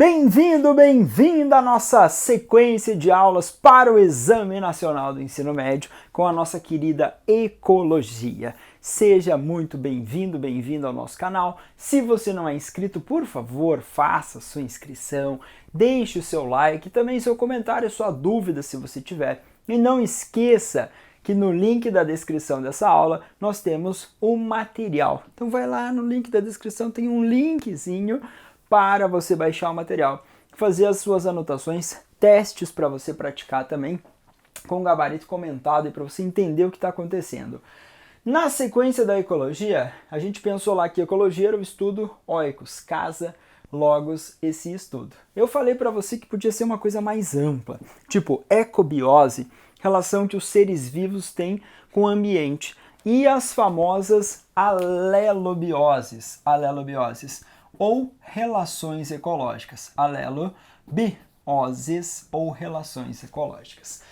Bem-vindo, bem-vinda à nossa sequência de aulas para o Exame Nacional do Ensino Médio com a nossa querida Ecologia. Seja muito bem-vindo, bem-vinda ao nosso canal. Se você não é inscrito, por favor, faça sua inscrição, deixe o seu like, também seu comentário, sua dúvida se você tiver. E não esqueça que no link da descrição dessa aula nós temos o material. Então vai lá no link da descrição, tem um linkzinho para você baixar o material, fazer as suas anotações, testes para você praticar também, com gabarito comentado e para você entender o que está acontecendo. Na sequência da ecologia, a gente pensou lá que ecologia era o estudo oikos, casa, logos, esse estudo. Eu falei para você que podia ser uma coisa mais ampla, tipo ecobiose, relação que os seres vivos têm com o ambiente, e as famosas alelobioses, ou relações ecológicas, alelobioses ou relações ecológicas.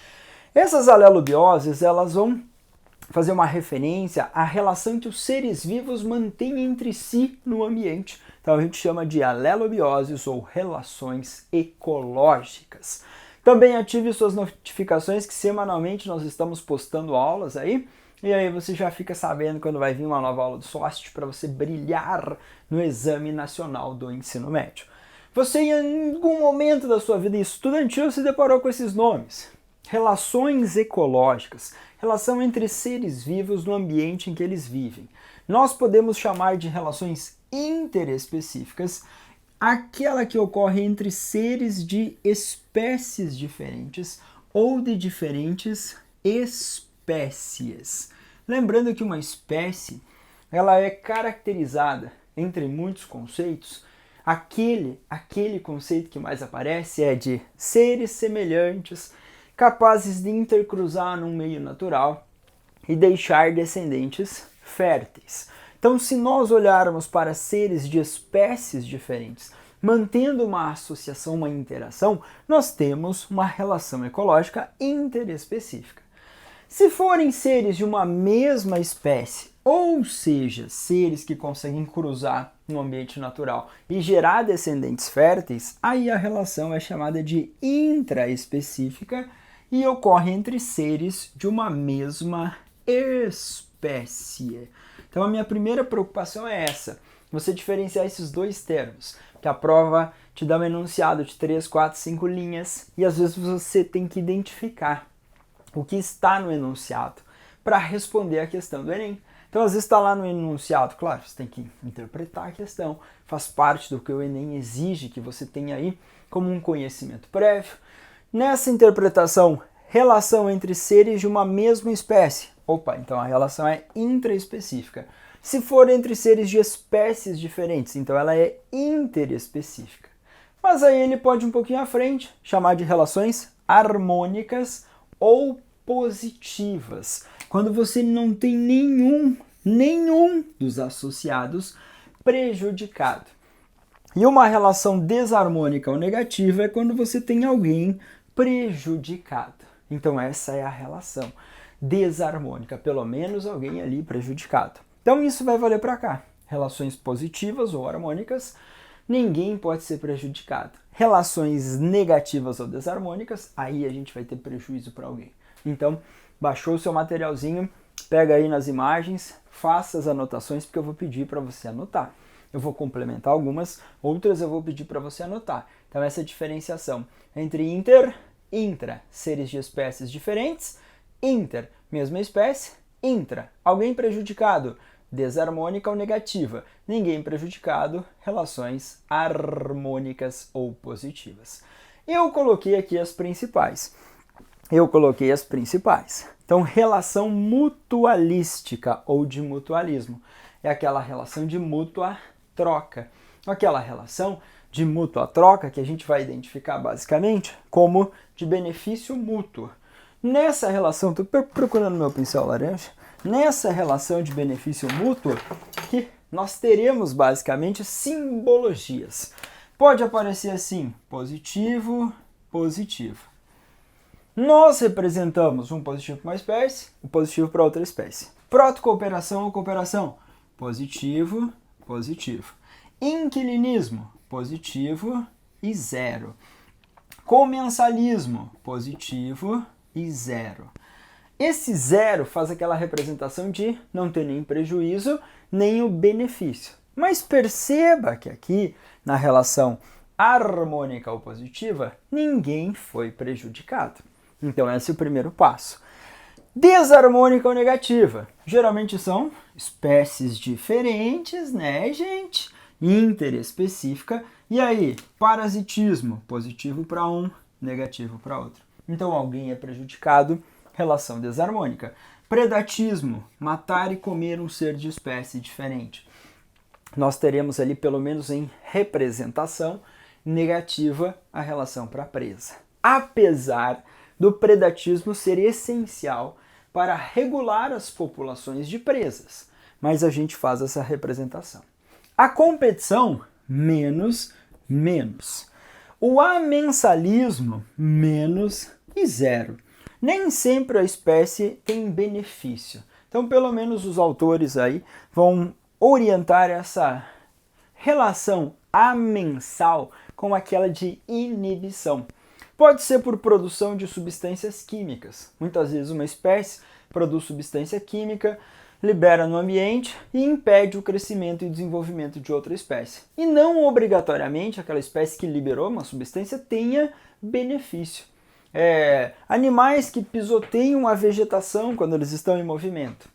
Essas alelobioses, elas vão fazer uma referência à relação que os seres vivos mantêm entre si no ambiente. Então a gente chama de alelobioses ou relações ecológicas. Também ative suas notificações que semanalmente nós estamos postando aulas aí. E aí você já fica sabendo quando vai vir uma nova aula do SOST para você brilhar no Exame Nacional do Ensino Médio. Você em algum momento da sua vida estudantil se deparou com esses nomes. Relações ecológicas, relação entre seres vivos no ambiente em que eles vivem. Nós podemos chamar de relações interespecíficas aquela que ocorre entre seres de espécies diferentes ou de diferentes espécies. Lembrando que uma espécie, ela é caracterizada, entre muitos conceitos, aquele conceito que mais aparece é de seres semelhantes, capazes de intercruzar num meio natural e deixar descendentes férteis. Então, se nós olharmos para seres de espécies diferentes, mantendo uma associação, uma interação, nós temos uma relação ecológica interespecífica. Se forem seres de uma mesma espécie, ou seja, seres que conseguem cruzar no ambiente natural e gerar descendentes férteis, aí a relação é chamada de intraespecífica e ocorre entre seres de uma mesma espécie. Então a minha primeira preocupação é essa, você diferenciar esses dois termos, que a prova te dá um enunciado de 3, 4, 5 linhas e às vezes você tem que identificar o que está no enunciado para responder a questão do Enem. Então, às vezes está lá no enunciado, claro, você tem que interpretar a questão, faz parte do que o Enem exige que você tenha aí como um conhecimento prévio. Nessa interpretação, relação entre seres de uma mesma espécie. Opa, então a relação é intraespecífica. Se for entre seres de espécies diferentes, então ela é interespecífica. Mas aí ele pode um pouquinho à frente chamar de relações harmônicas ou positivas, quando você não tem nenhum dos associados prejudicado. E uma relação desarmônica ou negativa é quando você tem alguém prejudicado. Então essa é a relação desarmônica, pelo menos alguém ali prejudicado. Então isso vai valer para cá. Relações positivas ou harmônicas, ninguém pode ser prejudicado. Relações negativas ou desarmônicas, aí a gente vai ter prejuízo para alguém. Então, baixou o seu materialzinho, pega aí nas imagens, faça as anotações, porque eu vou pedir para você anotar. Eu vou complementar algumas, outras eu vou pedir para você anotar. Então, essa diferenciação entre intra, seres de espécies diferentes, inter, mesma espécie, intra, alguém prejudicado, desarmônica ou negativa, ninguém prejudicado, relações harmônicas ou positivas. Eu coloquei aqui as principais. Então, relação mutualística ou de mutualismo é aquela relação de mútua troca. Aquela relação de mútua troca que a gente vai identificar basicamente como de benefício mútuo. Nessa relação, estou procurando meu pincel laranja, nessa relação de benefício mútuo que nós teremos basicamente simbologias. Pode aparecer assim, positivo, positivo. Nós representamos um positivo para uma espécie, um positivo para outra espécie. Protocooperação ou cooperação, positivo, positivo. Inquilinismo, positivo, e 0. Comensalismo, positivo e 0. Esse 0 faz aquela representação de não ter nem prejuízo, nem o benefício. Mas perceba que aqui, na relação harmônica ou positiva, ninguém foi prejudicado. Então esse é o primeiro passo. Desarmônica ou negativa. Geralmente são espécies diferentes, né, gente? Interespecífica. E aí, parasitismo, positivo para um, negativo para outro. Então alguém é prejudicado, relação desarmônica. Predatismo, matar e comer um ser de espécie diferente. Nós teremos ali, pelo menos em representação, negativa a relação para a presa. Apesar do predatismo ser essencial para regular as populações de presas, mas a gente faz essa representação. A competição, menos. O amensalismo, menos e 0. Nem sempre a espécie tem benefício. Então, pelo menos os autores aí vão orientar essa relação amensal com aquela de inibição. Pode ser por produção de substâncias químicas. Muitas vezes uma espécie produz substância química, libera no ambiente e impede o crescimento e desenvolvimento de outra espécie. E não obrigatoriamente aquela espécie que liberou uma substância tenha benefício. Animais que pisoteiam a vegetação quando eles estão em movimento.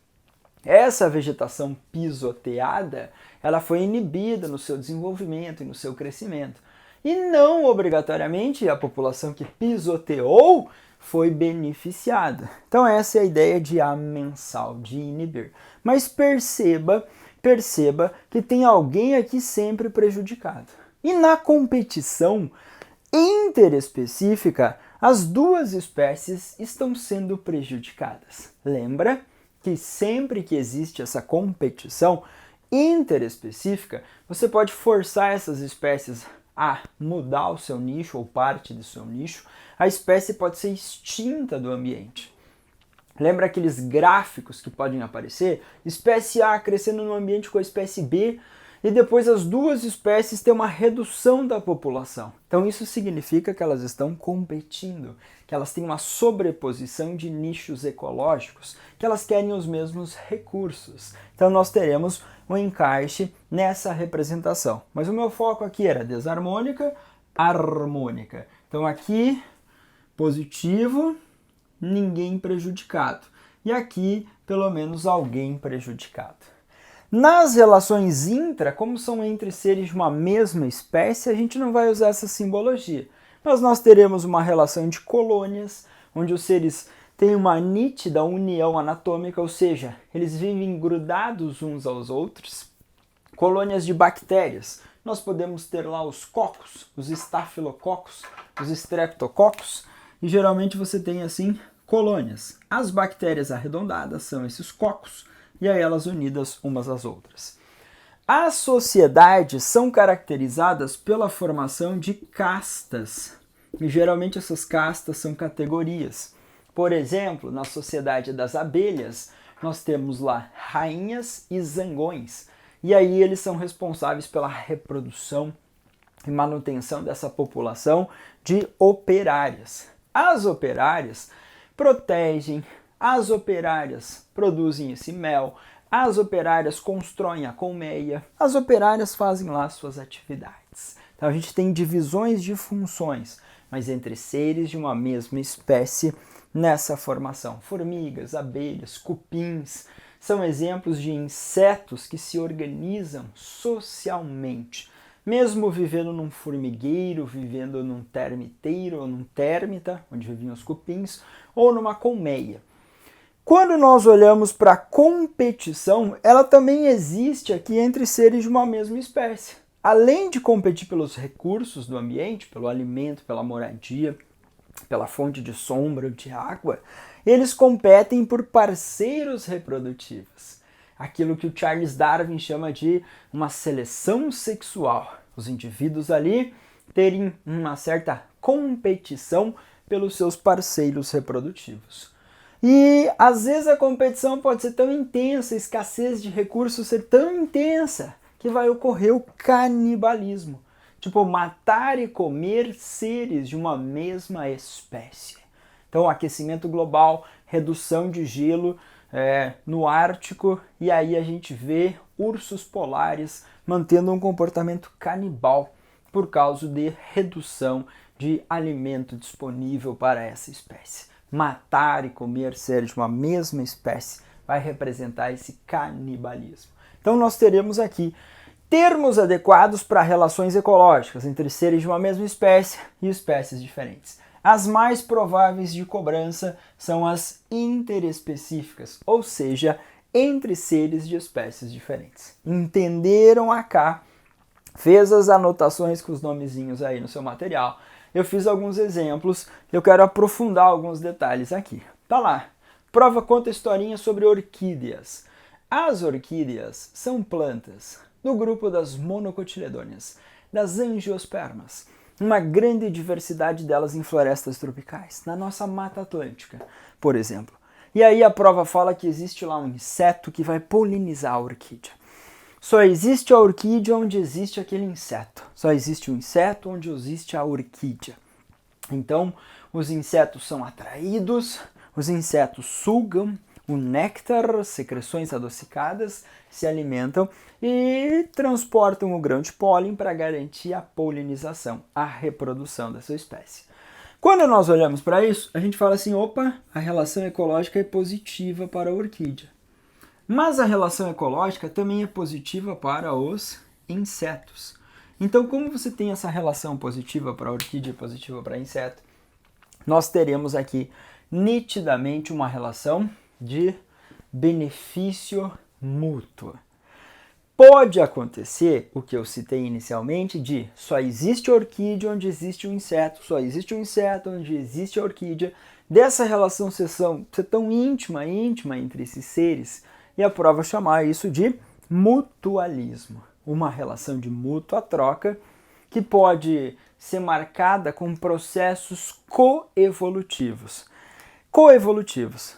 Essa vegetação pisoteada, ela foi inibida no seu desenvolvimento e no seu crescimento. E não obrigatoriamente a população que pisoteou foi beneficiada. Então essa é a ideia de amensal, de inibir. Mas perceba que tem alguém aqui sempre prejudicado. E na competição interespecífica, as duas espécies estão sendo prejudicadas. Lembra que sempre que existe essa competição interespecífica, você pode forçar essas espécies a mudar o seu nicho ou parte do seu nicho, a espécie pode ser extinta do ambiente. Lembra aqueles gráficos que podem aparecer? Espécie A crescendo no ambiente com a espécie B e depois as duas espécies têm uma redução da população. Então isso significa que elas estão competindo, que elas têm uma sobreposição de nichos ecológicos, que elas querem os mesmos recursos. Então nós teremos um encaixe nessa representação. Mas o meu foco aqui era desarmônica, harmônica. Então aqui, positivo, ninguém prejudicado. E aqui, pelo menos, alguém prejudicado. Nas relações intra, como são entre seres de uma mesma espécie, a gente não vai usar essa simbologia. Mas nós teremos uma relação de colônias, onde os seres têm uma nítida união anatômica, ou seja, eles vivem grudados uns aos outros. Colônias de bactérias. Nós podemos ter lá os cocos, os estafilococos, os streptococos, e geralmente você tem assim colônias. As bactérias arredondadas são esses cocos, e aí elas unidas umas às outras. As sociedades são caracterizadas pela formação de castas, e geralmente essas castas são categorias. Por exemplo, na sociedade das abelhas, nós temos lá rainhas e zangões, e aí eles são responsáveis pela reprodução e manutenção dessa população de operárias. As operárias protegem, as operárias produzem esse mel, as operárias constroem a colmeia, as operárias fazem lá suas atividades. Então a gente tem divisões de funções, mas entre seres de uma mesma espécie nessa formação. Formigas, abelhas, cupins são exemplos de insetos que se organizam socialmente. Mesmo vivendo num formigueiro, vivendo num termiteiro ou num térmita, onde viviam os cupins, ou numa colmeia. Quando nós olhamos para a competição, ela também existe aqui entre seres de uma mesma espécie. Além de competir pelos recursos do ambiente, pelo alimento, pela moradia, pela fonte de sombra, de água, eles competem por parceiros reprodutivos. Aquilo que o Charles Darwin chama de uma seleção sexual. Os indivíduos ali terem uma certa competição pelos seus parceiros reprodutivos. E às vezes a competição pode ser tão intensa, a escassez de recursos ser tão intensa, que vai ocorrer o canibalismo. tipo matar e comer seres de uma mesma espécie. Então, aquecimento global, redução de gelo no Ártico, e aí a gente vê ursos polares mantendo um comportamento canibal por causa de redução de alimento disponível para essa espécie. Matar e comer seres de uma mesma espécie vai representar esse canibalismo. Então nós teremos aqui termos adequados para relações ecológicas entre seres de uma mesma espécie e espécies diferentes. As mais prováveis de cobrança são as interespecíficas, ou seja, entre seres de espécies diferentes. Entenderam acá? Fez as anotações com os nomezinhos aí no seu material. Eu fiz alguns exemplos, eu quero aprofundar alguns detalhes aqui. Tá lá. Prova conta historinha sobre orquídeas. As orquídeas são plantas do grupo das monocotiledôneas, das angiospermas. Uma grande diversidade delas em florestas tropicais, na nossa Mata Atlântica, por exemplo. E aí a prova fala que existe lá um inseto que vai polinizar a orquídea. Só existe a orquídea onde existe aquele inseto. Só existe o inseto onde existe a orquídea. Então, os insetos são atraídos, os insetos sugam o néctar, secreções adocicadas, se alimentam e transportam o grão de pólen para garantir a polinização, a reprodução dessa espécie. Quando nós olhamos para isso, a gente fala assim, opa, a relação ecológica é positiva para a orquídea. Mas a relação ecológica também é positiva para os insetos. Então, como você tem essa relação positiva para a orquídea e positiva para inseto, nós teremos aqui nitidamente uma relação de benefício mútuo. Pode acontecer o que eu citei inicialmente de só existe orquídea onde existe um inseto, só existe um inseto onde existe a orquídea, dessa relação ser tão íntima entre esses seres, e a prova chamar isso de mutualismo. Uma relação de mútua troca que pode ser marcada com processos coevolutivos. Coevolutivos,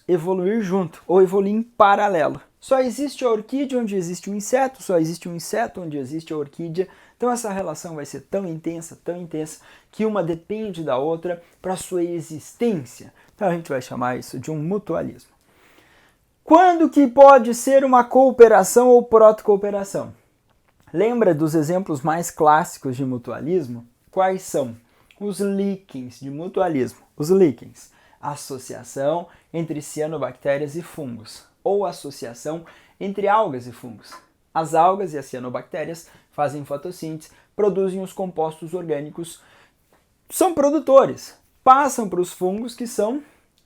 evoluir junto ou evoluir em paralelo. Só existe a orquídea onde existe um inseto, só existe um inseto onde existe a orquídea. Então essa relação vai ser tão intensa, que uma depende da outra para sua existência. Então a gente vai chamar isso de um mutualismo. Quando que pode ser uma cooperação ou protocooperação? Lembra dos exemplos mais clássicos de mutualismo? Quais são? Os líquens de mutualismo. Os líquens, associação entre cianobactérias e fungos, ou associação entre algas e fungos. As algas e as cianobactérias fazem fotossíntese, produzem os compostos orgânicos, são produtores, passam para os fungos que são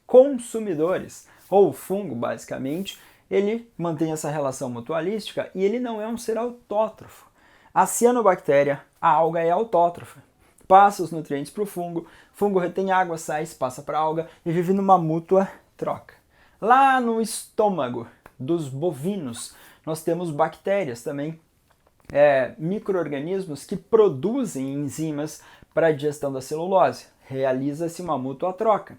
consumidores. Ou o fungo, basicamente, ele mantém essa relação mutualística e ele não é um ser autótrofo. A cianobactéria, a alga é autótrofa. Passa os nutrientes para o fungo retém água, sai, passa para a alga e vive numa mútua troca. Lá no estômago dos bovinos, nós temos bactérias também, micro-organismos que produzem enzimas para a digestão da celulose. Realiza-se uma mútua troca.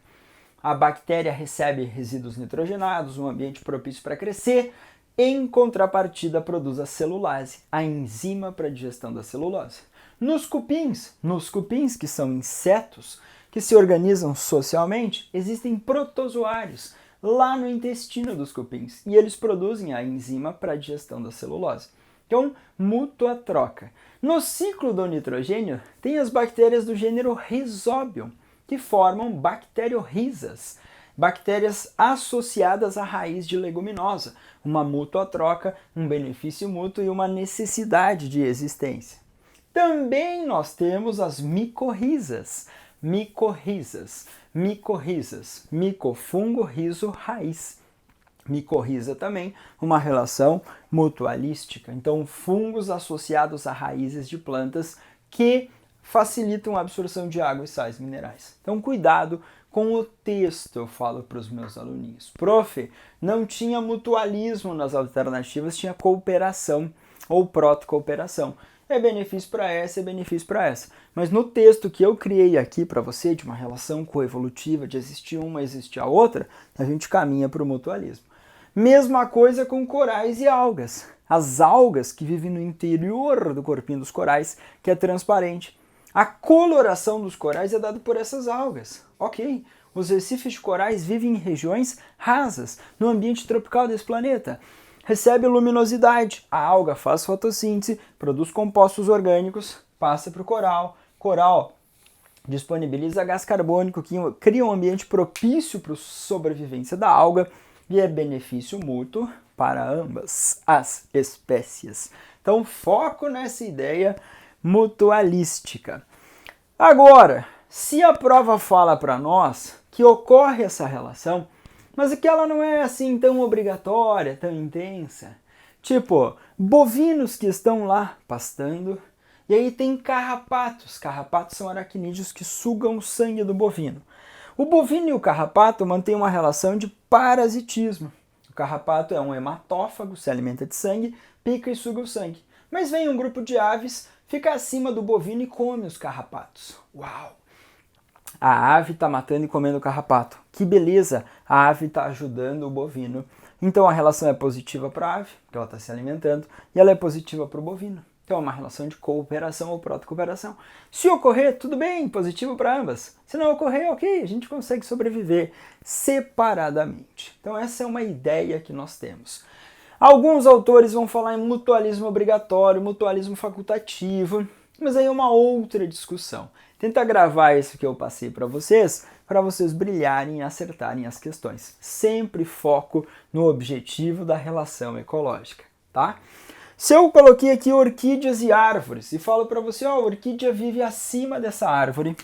A bactéria recebe resíduos nitrogenados, um ambiente propício para crescer, em contrapartida produz a celulase, a enzima para a digestão da celulose. Nos cupins, que são insetos que se organizam socialmente, existem protozoários lá no intestino dos cupins e eles produzem a enzima para a digestão da celulose. Então, mútua troca. No ciclo do nitrogênio, tem as bactérias do gênero Rhizobium, que formam bacteriorrizas, bactérias associadas à raiz de leguminosa, uma mútua troca, um benefício mútuo e uma necessidade de existência. Também nós temos as micorrizas, micofungo, rizo, raiz. Micorriza também, uma relação mutualística. Então, fungos associados a raízes de plantas que facilitam a absorção de água e sais minerais. Então, cuidado com o texto, eu falo para os meus aluninhos. Prof, não tinha mutualismo nas alternativas, tinha cooperação ou protocooperação. É benefício para essa, é benefício para essa. Mas no texto que eu criei aqui para você, de uma relação coevolutiva, de existir uma, existir a outra, a gente caminha para o mutualismo. Mesma coisa com corais e algas. as algas que vivem no interior do corpinho dos corais, que é transparente. A coloração dos corais é dada por essas algas. Ok, os recifes de corais vivem em regiões rasas, no ambiente tropical desse planeta. Recebe luminosidade, a alga faz fotossíntese, produz compostos orgânicos, passa para o coral. Coral disponibiliza gás carbônico que cria um ambiente propício para a sobrevivência da alga e é benefício mútuo para ambas as espécies. Então, foco nessa ideia mutualística. Agora, se a prova fala para nós que ocorre essa relação, mas que ela não é assim tão obrigatória, tão intensa, tipo, bovinos que estão lá pastando, e aí tem carrapatos. Carrapatos são aracnídeos que sugam o sangue do bovino. O bovino e o carrapato mantêm uma relação de parasitismo. O carrapato é um hematófago, se alimenta de sangue, pica e suga o sangue. Mas vem um grupo de aves, fica acima do bovino e come os carrapatos. Uau! A ave está matando e comendo o carrapato. Que beleza! A ave está ajudando o bovino. Então a relação é positiva para a ave, porque ela está se alimentando, e ela é positiva para o bovino. Então é uma relação de cooperação ou protocooperação. Se ocorrer, tudo bem, positivo para ambas. Se não ocorrer, ok, a gente consegue sobreviver separadamente. Então essa é uma ideia que nós temos. Alguns autores vão falar em mutualismo obrigatório, mutualismo facultativo, mas aí é uma outra discussão. Tenta gravar isso que eu passei para vocês brilharem e acertarem as questões. Sempre foco no objetivo da relação ecológica, tá? Se eu coloquei aqui orquídeas e árvores e falo para você, a orquídea vive acima dessa árvore,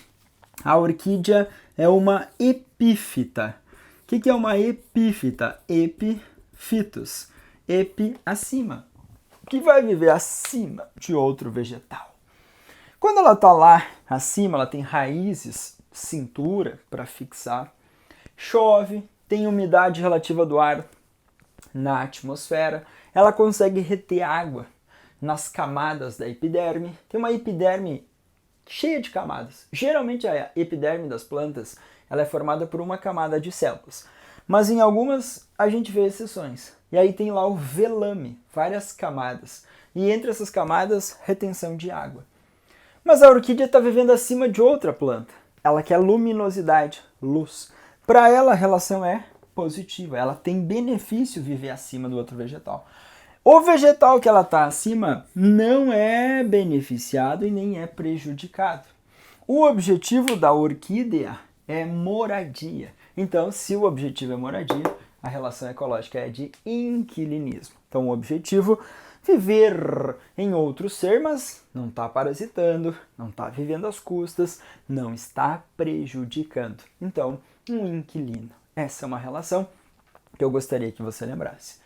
a orquídea é uma epífita. O que é uma epífita? Epifitos. Epi, acima. Que vai viver acima de outro vegetal. Quando ela está lá acima, ela tem raízes, cintura para fixar, chove, tem umidade relativa do ar na atmosfera, ela consegue reter água nas camadas da epiderme. Tem uma epiderme cheia de camadas. Geralmente a epiderme das plantas ela é formada por uma camada de células, mas em algumas a gente vê exceções. E aí tem lá o velame, várias camadas. E entre essas camadas, retenção de água. Mas a orquídea está vivendo acima de outra planta. Ela quer luminosidade, luz. Para ela a relação é positiva. Ela tem benefício viver acima do outro vegetal. O vegetal que ela está acima não é beneficiado e nem é prejudicado. O objetivo da orquídea é moradia. Então, se o objetivo é moradia, a relação ecológica é de inquilinismo. Então, o objetivo viver em outro ser, mas não está parasitando, não está vivendo às custas, não está prejudicando. Então, um inquilino. Essa é uma relação que eu gostaria que você lembrasse.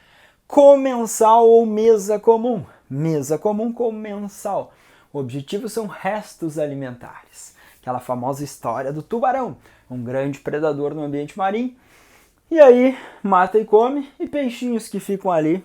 Comensal ou mesa comum? Mesa comum com mensal. O objetivo são restos alimentares. Aquela famosa história do tubarão, um grande predador no ambiente marinho. E aí, mata e come, e peixinhos que ficam ali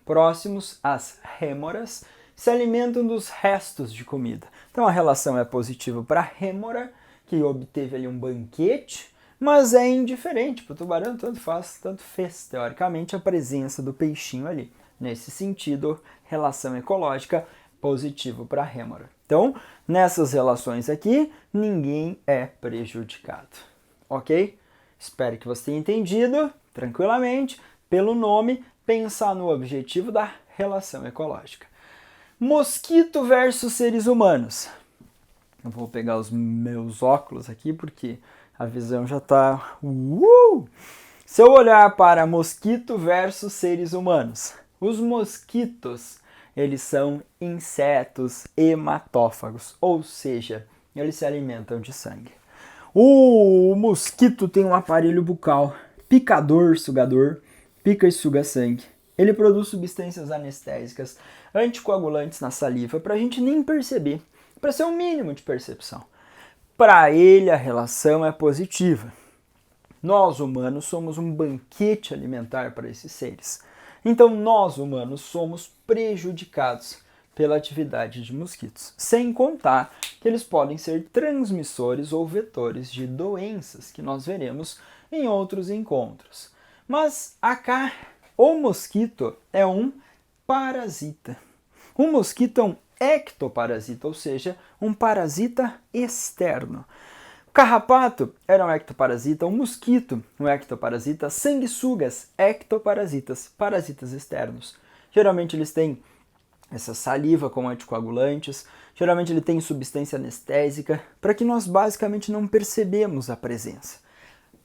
próximos às rêmoras se alimentam dos restos de comida. Então a relação é positiva para a rêmora, que obteve ali um banquete, mas é indiferente para o tubarão, tanto faz, tanto fez, teoricamente, a presença do peixinho ali. Nesse sentido, relação ecológica positivo para a rêmora. Então, nessas relações aqui, ninguém é prejudicado, ok? Espero que você tenha entendido, tranquilamente, pelo nome, pensar no objetivo da relação ecológica. Mosquito versus seres humanos. Eu vou pegar os meus óculos aqui porque a visão já está... Se eu olhar para mosquito versus seres humanos, os mosquitos, eles são insetos hematófagos, ou seja, eles se alimentam de sangue. O mosquito tem um aparelho bucal, picador, sugador, pica e suga sangue. Ele produz substâncias anestésicas, anticoagulantes na saliva, para a gente nem perceber, para ser um mínimo de percepção. Para ele, a relação é positiva. Nós, humanos, somos um banquete alimentar para esses seres. Então, nós, humanos, somos prejudicados pela atividade de mosquitos. Sem contar que eles podem ser transmissores ou vetores de doenças, que nós veremos em outros encontros. Mas, acá, o mosquito é um parasita. O mosquito é um ectoparasita, ou seja, um parasita externo. O carrapato era um ectoparasita, o mosquito, um ectoparasita, sanguessugas, ectoparasitas, parasitas externos. Geralmente eles têm essa saliva como anticoagulantes, geralmente ele tem substância anestésica, para que nós basicamente não percebemos a presença.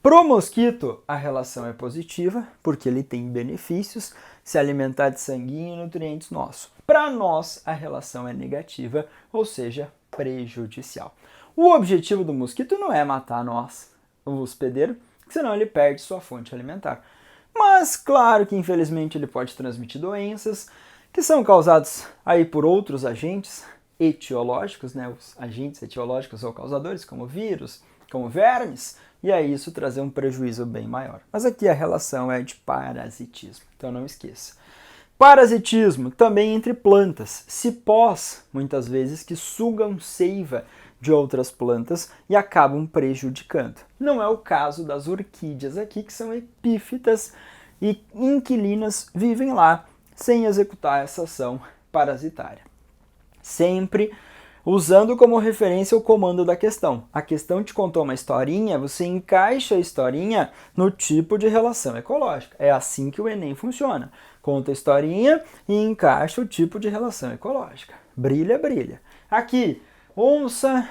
Pro mosquito, a relação é positiva, porque ele tem benefícios, se alimentar de sanguinho e nutrientes nossos. Para nós, a relação é negativa, ou seja, prejudicial. O objetivo do mosquito não é matar nós, o hospedeiro, senão ele perde sua fonte alimentar. Mas, claro que infelizmente ele pode transmitir doenças, que são causados aí por outros agentes etiológicos, né? Os agentes etiológicos ou causadores, como vírus, como vermes, e aí isso trazer um prejuízo bem maior. Mas aqui a relação é de parasitismo, então não esqueça. Parasitismo também entre plantas, cipós, muitas vezes, que sugam seiva de outras plantas e acabam prejudicando. Não é o caso das orquídeas aqui, que são epífitas e inquilinas, vivem lá sem executar essa ação parasitária. Sempre usando como referência o comando da questão. A questão te contou uma historinha, você encaixa a historinha no tipo de relação ecológica. É assim que o Enem funciona. Conta a historinha e encaixa o tipo de relação ecológica. Brilha, brilha. Aqui, onça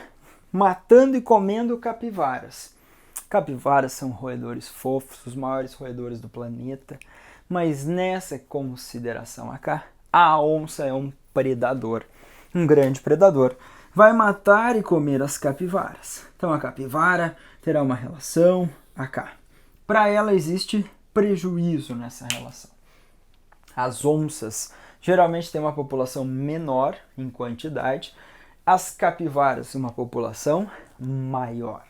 matando e comendo capivaras. Capivaras são roedores fofos, os maiores roedores do planeta. Mas nessa consideração acá, a onça é um predador. Um grande predador, vai matar e comer as capivaras. Então a capivara terá uma relação acá. Para ela existe prejuízo nessa relação. As onças geralmente têm uma população menor em quantidade, as capivaras uma população maior.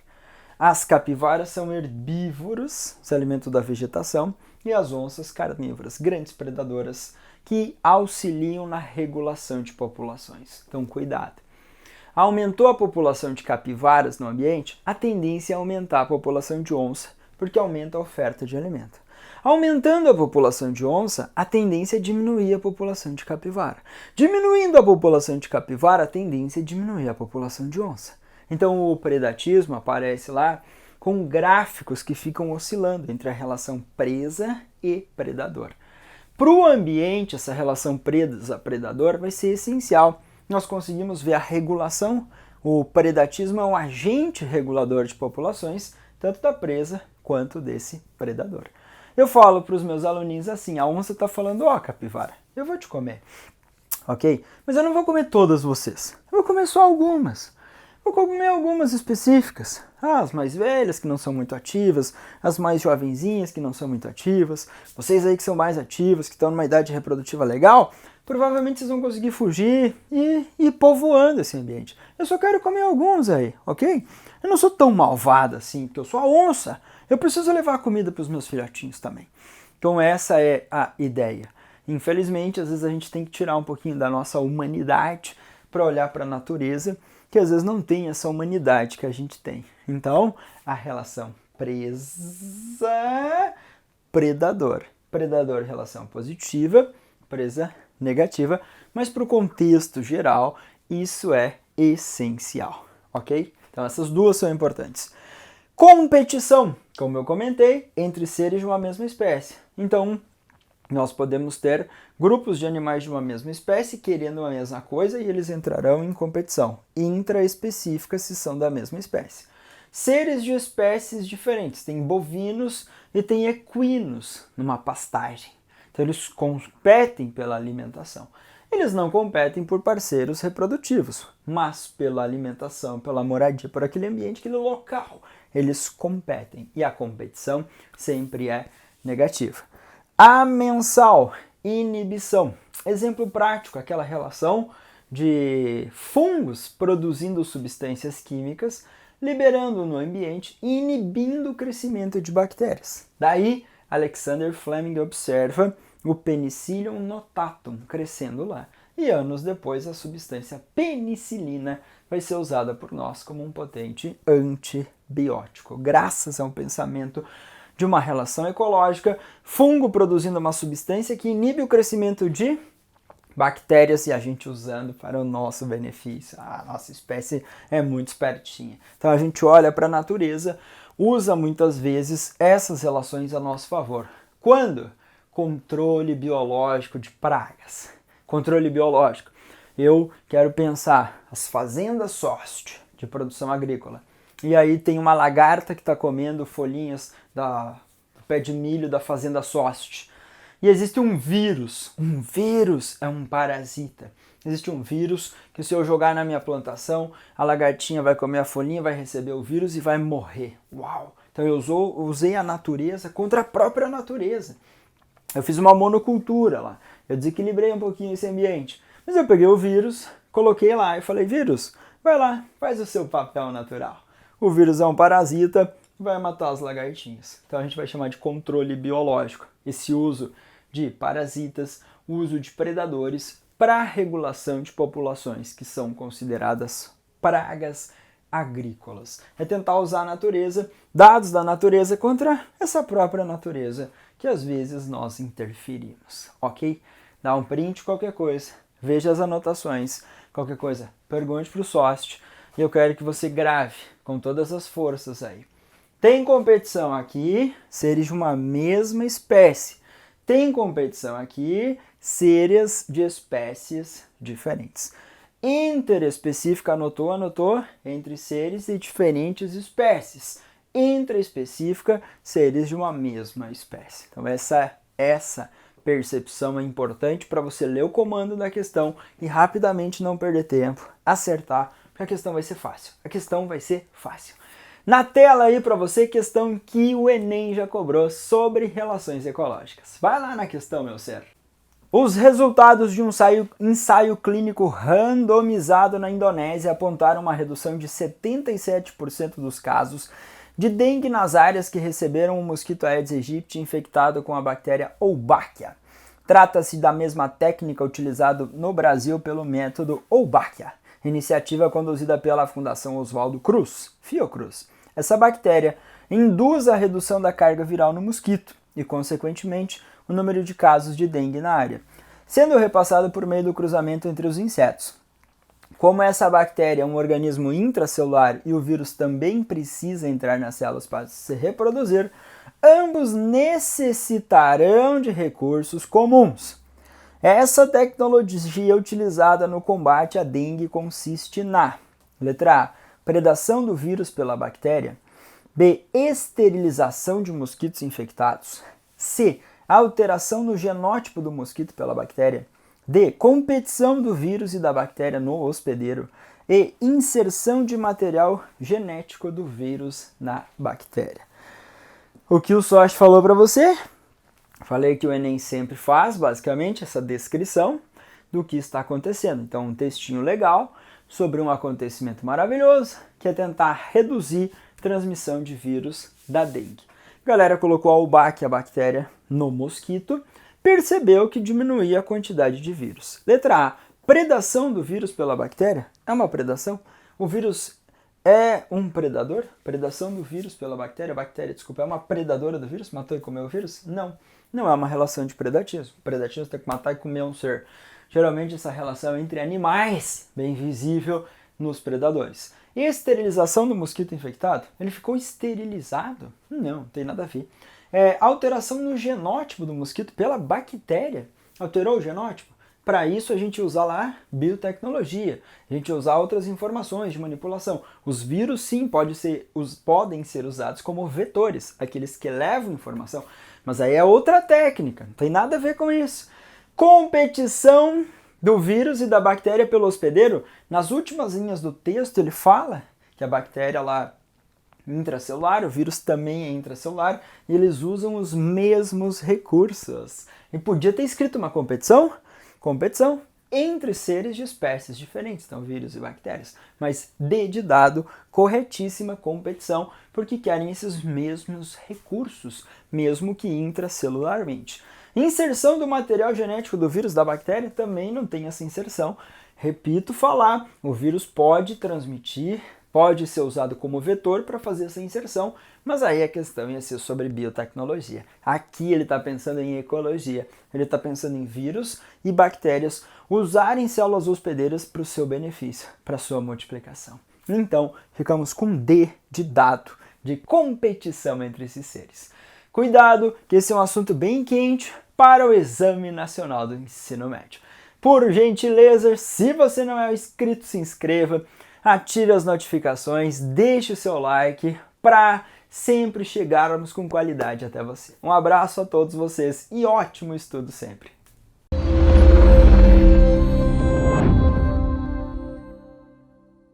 As capivaras são herbívoros, se alimentam da vegetação, e as onças carnívoras, grandes predadoras, que auxiliam na regulação de populações. Então, cuidado. Aumentou a população de capivaras no ambiente, a tendência é aumentar a população de onça, porque aumenta a oferta de alimento. Aumentando a população de onça, a tendência é diminuir a população de capivara. Diminuindo a população de capivara, a tendência é diminuir a população de onça. Então, o predatismo aparece lá com gráficos que ficam oscilando entre a relação presa e predador. Para o ambiente, essa relação presa-predador vai ser essencial. Nós conseguimos ver a regulação, o predatismo é um agente regulador de populações, tanto da presa quanto desse predador. Eu falo para os meus aluninhos assim, a onça está falando, ó capivara, eu vou te comer, ok? Mas eu não vou comer todas vocês, eu vou comer só algumas. Vou comer algumas específicas, as mais velhas que não são muito ativas, as mais jovenzinhas que não são muito ativas, vocês aí que são mais ativos, que estão numa idade reprodutiva legal, provavelmente vocês vão conseguir fugir e ir povoando esse ambiente. Eu só quero comer alguns aí, ok? Eu não sou tão malvada assim, porque eu sou a onça, eu preciso levar comida para os meus filhotinhos também. Então essa é a ideia. Infelizmente, às vezes a gente tem que tirar um pouquinho da nossa humanidade para olhar para a natureza, que às vezes não tem essa humanidade que a gente tem. Então, a relação presa-predador. Predador, relação positiva, presa, negativa, mas para o contexto geral, isso é essencial, ok? Então, essas duas são importantes. Competição, como eu comentei, entre seres de uma mesma espécie. Então, nós podemos ter grupos de animais de uma mesma espécie querendo a mesma coisa e eles entrarão em competição intraespecífica se são da mesma espécie. Seres de espécies diferentes, tem bovinos e tem equinos numa pastagem. Então eles competem pela alimentação. Eles não competem por parceiros reprodutivos, mas pela alimentação, pela moradia, por aquele ambiente, aquele local. Eles competem e a competição sempre é negativa. Amensal, inibição. Exemplo prático, aquela relação de fungos produzindo substâncias químicas, liberando no ambiente e inibindo o crescimento de bactérias. Daí, Alexander Fleming observa o Penicillium notatum crescendo lá. E anos depois, a substância penicilina vai ser usada por nós como um potente antibiótico, graças a um pensamento de uma relação ecológica, fungo produzindo uma substância que inibe o crescimento de bactérias e a gente usando para o nosso benefício. A nossa espécie é muito espertinha. Então a gente olha para a natureza, usa muitas vezes essas relações a nosso favor. Quando? Controle biológico de pragas. Controle biológico. Eu quero pensar as fazendas SOST de produção agrícola. E aí tem uma lagarta que está comendo folhinhas do pé de milho da fazenda SOST. E existe um vírus. Um vírus é um parasita. Existe um vírus que se eu jogar na minha plantação, a lagartinha vai comer a folhinha, vai receber o vírus e vai morrer. Uau! Então eu usei a natureza contra a própria natureza. Eu fiz uma monocultura lá. Eu desequilibrei um pouquinho esse ambiente. Mas eu peguei o vírus, coloquei lá e falei, vírus, vai lá, faz o seu papel natural. O vírus é um parasita, vai matar as lagartinhas. Então a gente vai chamar de controle biológico. Esse uso de parasitas, uso de predadores para regulação de populações que são consideradas pragas agrícolas. É tentar usar a natureza, dados da natureza contra essa própria natureza que às vezes nós interferimos, ok? Dá um print, qualquer coisa, veja as anotações, qualquer coisa, pergunte para o SOST e eu quero que você grave com todas as forças aí. Tem competição aqui, seres de uma mesma espécie. Tem competição aqui, seres de espécies diferentes. Interespecífica, anotou, entre seres de diferentes espécies. Intraespecífica, seres de uma mesma espécie. Então essa percepção é importante para você ler o comando da questão e rapidamente não perder tempo, acertar, porque a questão vai ser fácil. A questão vai ser fácil. Na tela aí para você, questão que o Enem já cobrou sobre relações ecológicas. Vai lá na questão, meu ser. Os resultados de um ensaio clínico randomizado na Indonésia apontaram uma redução de 77% dos casos de dengue nas áreas que receberam o mosquito Aedes aegypti infectado com a bactéria Wolbachia. Trata-se da mesma técnica utilizada no Brasil pelo método Wolbachia, iniciativa conduzida pela Fundação Oswaldo Cruz, Fiocruz. Essa bactéria induz a redução da carga viral no mosquito e, consequentemente, o número de casos de dengue na área, sendo repassado por meio do cruzamento entre os insetos. Como essa bactéria é um organismo intracelular e o vírus também precisa entrar nas células para se reproduzir, ambos necessitarão de recursos comuns. Essa tecnologia utilizada no combate à dengue consiste na: letra A, predação do vírus pela bactéria. B, esterilização de mosquitos infectados. C, alteração no genótipo do mosquito pela bactéria. D, competição do vírus e da bactéria no hospedeiro. E, inserção de material genético do vírus na bactéria. O que o SOST falou para você? Falei que o Enem sempre faz, basicamente, essa descrição do que está acontecendo. Então, um textinho legal sobre um acontecimento maravilhoso, que é tentar reduzir a transmissão de vírus da dengue. A galera colocou a Wolbachia, a bactéria, no mosquito, percebeu que diminuía a quantidade de vírus. Letra A, predação do vírus pela bactéria. É uma predação? O vírus é um predador? Predação do vírus pela bactéria. A bactéria, desculpa, é uma predadora do vírus? Matou e comeu o vírus? Não. Não é uma relação de predatismo. Predatismo tem que matar e comer um ser. Geralmente essa relação é entre animais, bem visível nos predadores. Esterilização do mosquito infectado? Ele ficou esterilizado? Não tem nada a ver. Alteração no genótipo do mosquito pela bactéria. Alterou o genótipo? Para isso a gente usa lá biotecnologia, a gente usa outras informações de manipulação. Os vírus sim podem ser usados como vetores, aqueles que levam informação, mas aí é outra técnica, não tem nada a ver com isso. Competição do vírus e da bactéria pelo hospedeiro. Nas últimas linhas do texto ele fala que a bactéria lá intracelular, o vírus também é intracelular, e eles usam os mesmos recursos. E podia ter escrito uma competição entre seres de espécies diferentes, então vírus e bactérias. Mas D de dado, corretíssima competição, porque querem esses mesmos recursos, mesmo que intracelularmente. Inserção do material genético do vírus da bactéria também não tem essa inserção. Repito falar, o vírus pode transmitir pode ser usado como vetor para fazer essa inserção, mas aí a questão ia ser sobre biotecnologia. Aqui ele está pensando em ecologia, ele está pensando em vírus e bactérias usarem células hospedeiras para o seu benefício, para a sua multiplicação. Então, ficamos com D de dado, de competição entre esses seres. Cuidado, que esse é um assunto bem quente para o Exame Nacional do Ensino Médio. Por gentileza, se você não é inscrito, se inscreva, ative as notificações, deixe o seu like para sempre chegarmos com qualidade até você. Um abraço a todos vocês e ótimo estudo sempre!